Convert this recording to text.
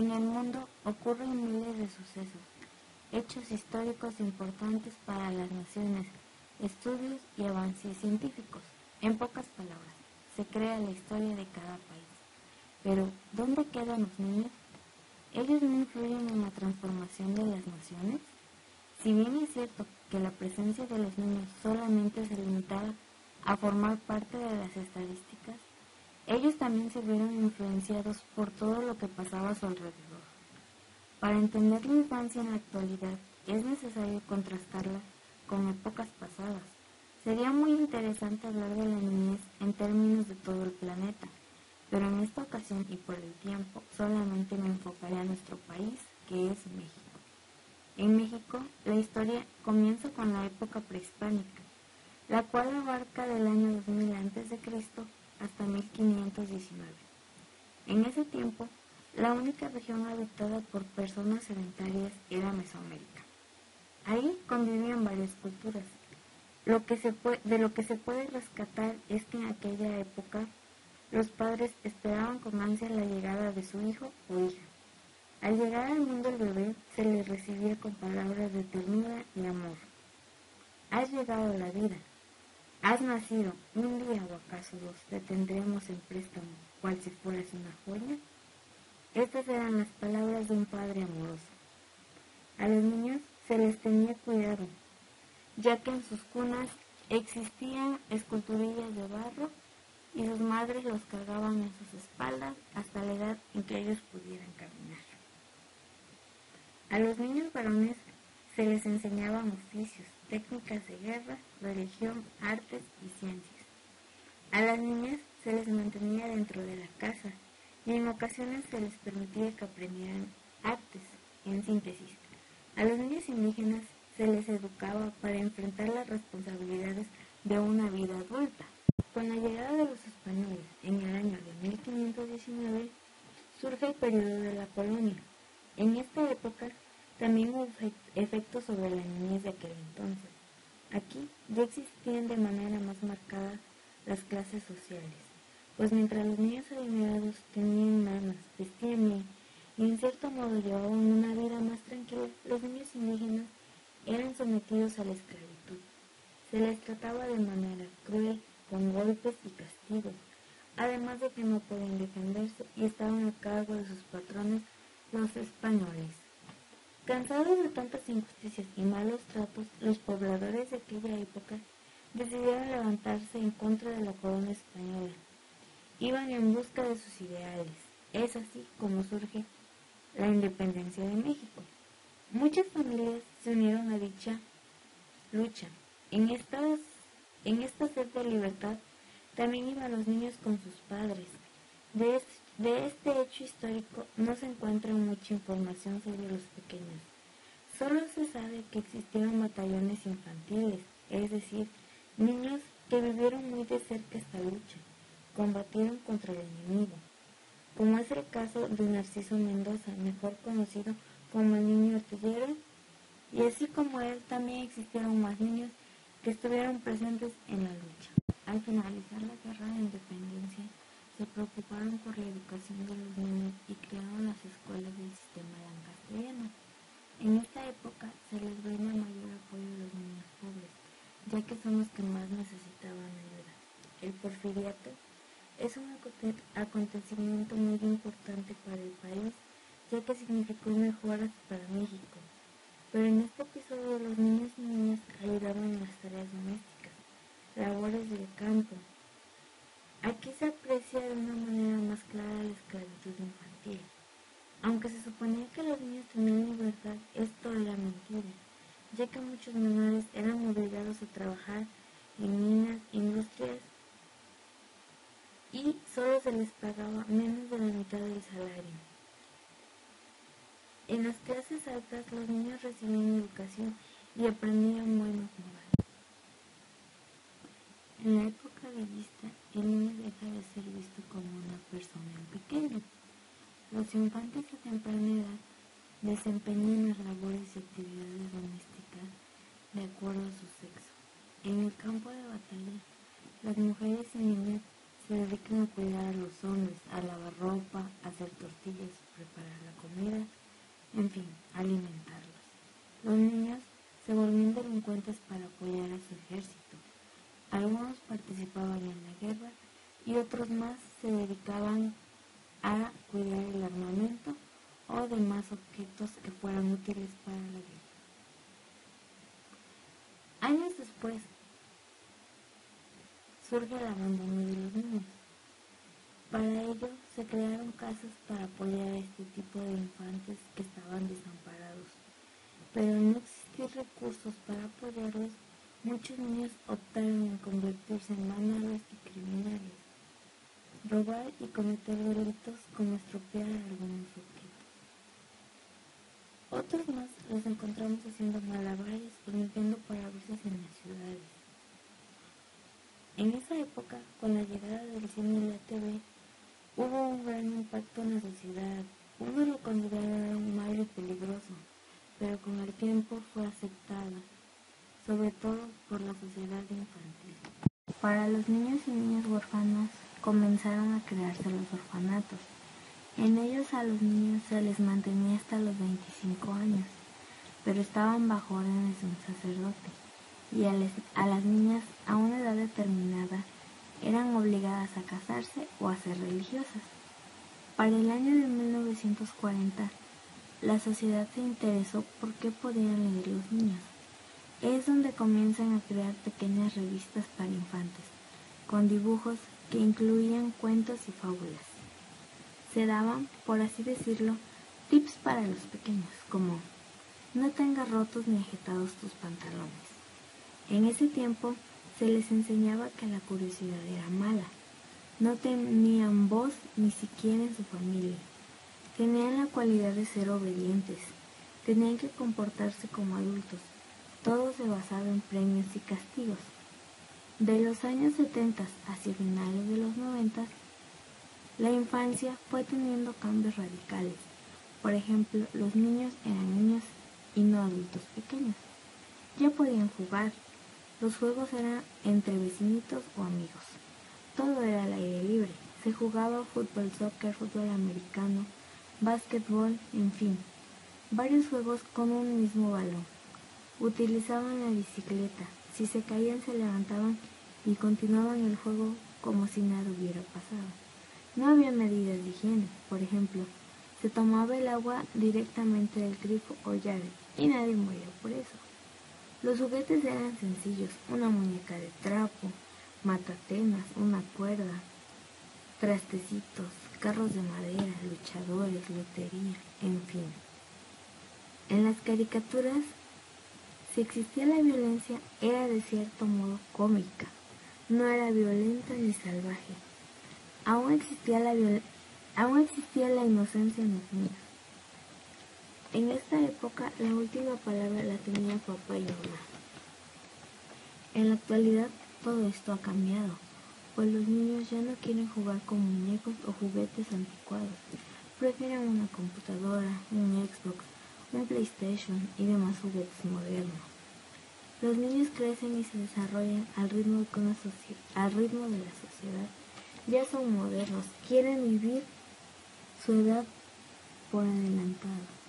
En el mundo ocurren miles de sucesos, hechos históricos importantes para las naciones, estudios y avances científicos. En pocas palabras, se crea la historia de cada país. Pero, ¿dónde quedan los niños? ¿Ellos no influyen en la transformación de las naciones? Si bien es cierto que la presencia de los niños solamente se limitaba a formar parte de las estadísticas, ellos también se vieron influenciados por todo lo que pasaba a su alrededor. Para entender la infancia en la actualidad, es necesario contrastarla con épocas pasadas. Sería muy interesante hablar de la niñez en términos de todo el planeta, pero en esta ocasión y por el tiempo solamente me enfocaré a nuestro país, que es México. En México, la historia comienza con la época prehispánica, la cual abarca del año 2000 a.C. hasta 1519. En ese tiempo, la única región habitada por personas sedentarias era Mesoamérica. Ahí convivían varias culturas. De lo que se puede rescatar es que en aquella época los padres esperaban con ansia la llegada de su hijo o hija. Al llegar al mundo el bebé se le recibía con palabras de ternura y amor. Has llegado a la vida. Has nacido. Un día o acaso dos te tendremos en préstamo, cual si fueras una joya. Estas eran las palabras de un padre amoroso. A los niños se les tenía cuidado, ya que en sus cunas existían esculturillas de barro y sus madres los cargaban en sus espaldas hasta la edad en que ellos pudieran caminar. A los niños varones se les enseñaban oficios, técnicas de guerra, religión, artes y ciencias. A las niñas se les mantenía dentro de la casa y en ocasiones se les permitía que aprendieran artes. En síntesis, a los niños indígenas se les educaba para enfrentar las responsabilidades de una vida adulta. Con la llegada de los españoles en el año de 1519, surge el periodo de la colonia. En esta época también hubo efectos sobre la niñez de aquel entonces. Aquí ya existían de manera más marcada las clases sociales, pues mientras los niños adinerados tenían armas, vestían bien y en cierto modo llevaban una vida más tranquila, los niños indígenas eran sometidos a la esclavitud. Se les trataba de manera cruel, con golpes y castigos, además de que no podían defenderse y estaban a cargo de sus patrones, los españoles. Cansados de tantas injusticias y malos tratos, los pobladores de aquella época decidieron levantarse en contra de la corona española. Iban en busca de sus ideales. Es así como surge la independencia de México. Muchas familias se unieron a dicha lucha. En esta sed de libertad también iban los niños con sus padres. De este hecho histórico no se encuentra mucha información sobre los pequeños. Solo se sabe que existieron batallones infantiles, es decir, niños que vivieron muy de cerca esta lucha, combatieron contra el enemigo, como es el caso de Narciso Mendoza, mejor conocido como el niño artillero, y así como él también existieron más niños que estuvieron presentes en la lucha. Al finalizar la guerra de independencia, se preocuparon por la educación de los niños y crearon las escuelas del sistema lancastriano. En esta época se les brinda mayor apoyo a los niños pobres, ya que son los que más necesitaban ayuda. El porfiriato es un acontecimiento muy importante para el país, ya que significó mejoras para México. Pero en este episodio los niños y niñas ayudaban en las tareas domésticas, labores del campo. Aquí se aprecia de una manera más clara la esclavitud infantil. Aunque se suponía que los niños tenían libertad, esto era mentira, ya que muchos menores eran obligados a trabajar en minas, industrias, y solo se les pagaba menos de la mitad del salario. En las clases altas los niños recibían educación y aprendían buenos modales. En la época villista, el niño deja de ser visto como una persona pequeña. Los infantes a temprana edad desempeñan las labores y actividades domésticas de acuerdo a su sexo. En el campo de batalla, las mujeres y niñas se dedican a cuidar a los hombres, a lavar ropa, a hacer tortillas, preparar la comida, en fin, alimentarlos. Los niños se volvían delincuentes para apoyar a su ejército. Algunos participaban en la guerra y otros más se dedicaban a cuidar el armamento o demás objetos que fueran útiles para la guerra. Años después, surge el abandono de los niños. Para ello, se crearon casas para apoyar a este tipo de infantes que estaban desamparados. Pero al no existir recursos para apoyarlos, muchos niños optaron en convertirse en vándalos y criminales, robar y cometer delitos como estropear algunos objetos. Otros más los encontramos haciendo malabares o limpiando parabrisas en las ciudades. En esa época, con la llegada del cine y la TV, hubo un gran impacto en la sociedad. Uno lo consideraba malo y peligroso, pero con el tiempo fue aceptado, sobre todo por la sociedad infantil. Para los niños y niñas huérfanos comenzaron a crearse los orfanatos. En ellos a los niños se les mantenía hasta los 25 años, pero estaban bajo órdenes de un sacerdote, y a las niñas a una edad determinada eran obligadas a casarse o a ser religiosas. Para el año de 1940, la sociedad se interesó por qué podían leer los niños. Es donde comienzan a crear pequeñas revistas para infantes, con dibujos que incluían cuentos y fábulas. Se daban, por así decirlo, tips para los pequeños, como no tengas rotos ni agitados tus pantalones. En ese tiempo se les enseñaba que la curiosidad era mala. No tenían voz ni siquiera en su familia. Tenían la cualidad de ser obedientes. Tenían que comportarse como adultos. Todo se basaba en premios y castigos. De los años 70 hacia finales de los 90, la infancia fue teniendo cambios radicales. Por ejemplo, los niños eran niños y no adultos pequeños. Ya podían jugar. Los juegos eran entre vecinitos o amigos. Todo era al aire libre. Se jugaba fútbol, soccer, fútbol americano, básquetbol, en fin. Varios juegos con un mismo balón. Utilizaban la bicicleta. Si se caían se levantaban y continuaban el juego como si nada hubiera pasado. No había medidas de higiene. Por ejemplo, se tomaba el agua directamente del grifo o llave y nadie moría por eso. Los juguetes eran sencillos, una muñeca de trapo, matatenas, una cuerda, trastecitos, carros de madera, luchadores, lotería, en fin. En las caricaturas, si existía la violencia, era de cierto modo cómica, no era violenta ni salvaje. Aún existía la inocencia en los niños. En esta época, la última palabra la tenía papá y mamá. En la actualidad, todo esto ha cambiado, pues los niños ya no quieren jugar con muñecos o juguetes anticuados. Prefieren una computadora, un Xbox, un PlayStation y demás juguetes modernos. Los niños crecen y se desarrollan al ritmo de la sociedad. Ya son modernos, quieren vivir su edad por adelantado.